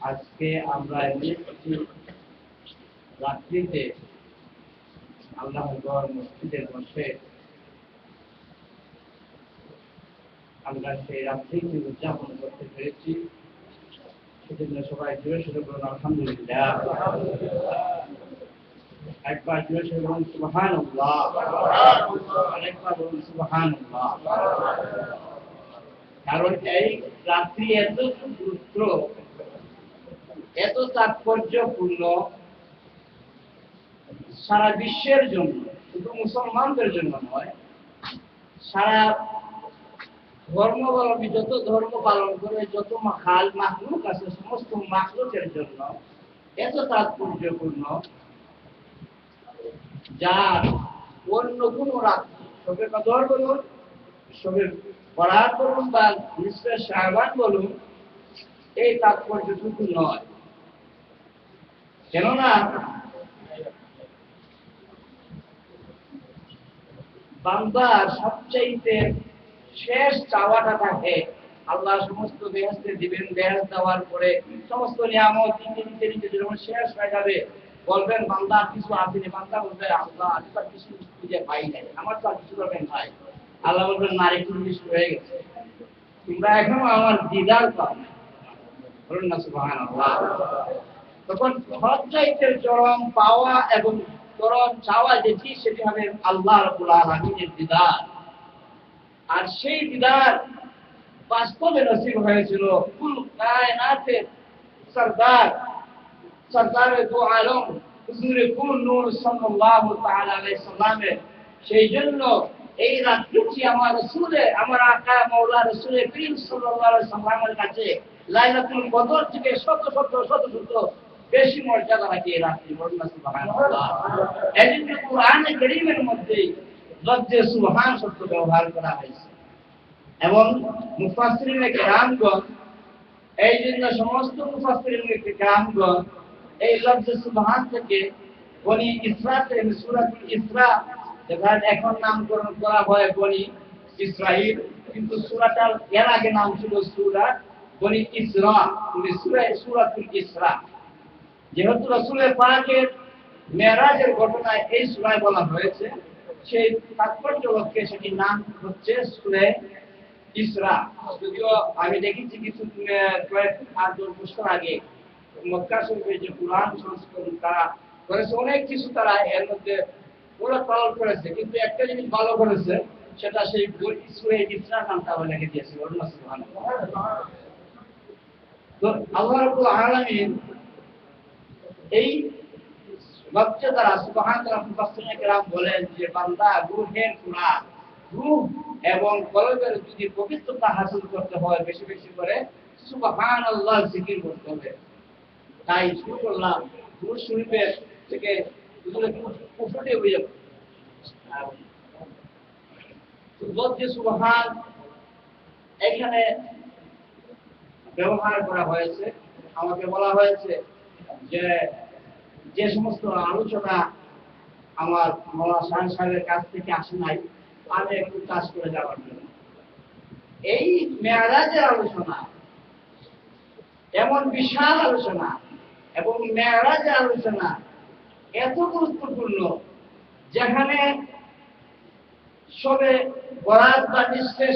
আজকে আমরা রাত্রিতে আল্লাহর মসজিদের মধ্যে আমরা সেই রাত্রিটি উদযাপন করতে পেরেছি। সেজন্য সবাই জোরে সোরে বলুন আলহামদুলিল্লাহ। একবার জোরে সোরে বলুন সুবহানাল্লাহ, আরেকবার বলুন সুবহানাল্লাহ। কারণ এই রাত্রি এত গুরুত্ব, এত তাৎপর্যপূর্ণ সারা বিশ্বের জন্য, শুধু মুসলমানদের জন্য নয়, সারা ধর্মাবলম্বী যত ধর্ম পালন করে যত মাখলুক আছে সমস্ত মাখলুকের জন্য এত তাৎপর্যপূর্ণ, যা অন্য কোন রাত্রি, শবে কদর বলুন, শবে বরাত বলুন বা নিসফে শাবান বলুন, এই তাৎপর্যটুকু নয়। কেননা বান্দার সবচাইতে শেষ চাওয়াটা থাকে আল্লাহ সমস্ত বেহেশতে দিবেন, বেহেশত দেওয়ার পরে সমস্ত নিয়ামত নিতে নিতে যখন শেষ হয়ে যাবে বলবেন বান্দা কিছু আসেনি, বান্দা বলবে আল্লাহ আমি তো কিছু খুঁজে পাই নাই, আমার তো কিছু করবেন ভাই। আল্লাহ বলবেন না, একটু জিনিস হয়ে গেছে, তোমরা এখনো আমার দিদার পাও না। বলুন না সুবহানাল্লাহ। তখন সবচাইতে চরম পাওয়া এবং চরম চাওয়া যেটি সেটি হবে আল্লাহ রাব্বুল আলামিনের দিদার। আর সেই দিদার বাস্তবে নসিব হয়েছিল কুল কায়নাতের সরদার, সরদারে দু আলম হুজুরে কুল নূর সাল্লাল্লাহু তাআলা আলাইহি সাল্লামের। সেই জন্য এই রাত্রিটি আমার রাসূলে, আমার আকা মাওলা রাসূলে করিম সাল্লাল্লাহু আলাইহি সাল্লামের কাছে লাইলাতুল কদর থেকে শত শত বেশি মর্যাদা রাখে এই রাত্রি। বলুন সুবহানাল্লাহ। এজন্য কোরআনে কারীমের মধ্যে লফজে সুবহান শব্দ ব্যবহার করা হয়েছে এবং মুফাসসিরিনে কেরামগণ, এই জন্য সমস্ত মুফাসসিরিনে কেরামগণ এই লফজে সুবহান থেকে বনি ইসরাতে সূরাতুল ইসরা, যেটা এখন নামকরণ করা হয় বনি ইসরাইল, কিন্তু সূরাটার এর আগে নাম ছিল সূরা বনি ইসরা, সূরাতুল ইসরা। যেহেতু রাসূলের পাকের মেরাজের ঘটনায় এই সূরায় বলা হয়েছে, সেই তাৎপর্য লক্ষ্যে সেটির নাম হচ্ছে সূরা ইসরা। যদিও আমি দেখেছি কিছু কয়েক 8-10 বছর আগে মক্কা শরীফে যে কুরআন সংস্করণ তারা করেছে, অনেক কিছু তারা এর মধ্যে ওরা পালন করেছে, কিন্তু একটা জিনিস ভালো করেছে, সেটা সেই সূরা ইসরা নামটা লিখে দিয়েছে। আল্লাহ সুবহানাহু ওয়া তাআলা। তো আল্লাহ রাব্বুল আলামিন এই লক্ষ্যে তারা সুবহানাল্লাহ মুফাসসিরিনে কেরাম বলেন যে বান্দা রূহের কুরআন, রূহ এবং কলবের যদি পবিত্রতা হাসিল করতে হয় বেশি বেশি করে সুবহানাল্লাহ জিকির করতে হবে। তাই শুরু করলাম দুরূদ শরীফের থেকে কুফুটে হয়ে যে সুবহান এখানে ব্যবহার করা হয়েছে। আমাকে বলা হয়েছে যে যে সমস্ত আলোচনা আমার মাওলানা শাহ সাহেবের কাছ থেকে আসে নাই, আমি একটু কাজ করে যাওয়ার জন্য। এই মেরাজের আলোচনা এমন বিশাল আলোচনা এবং মেরাজের আলোচনা এত গুরুত্বপূর্ণ, যেখানে সবে বরাত বা নিসফে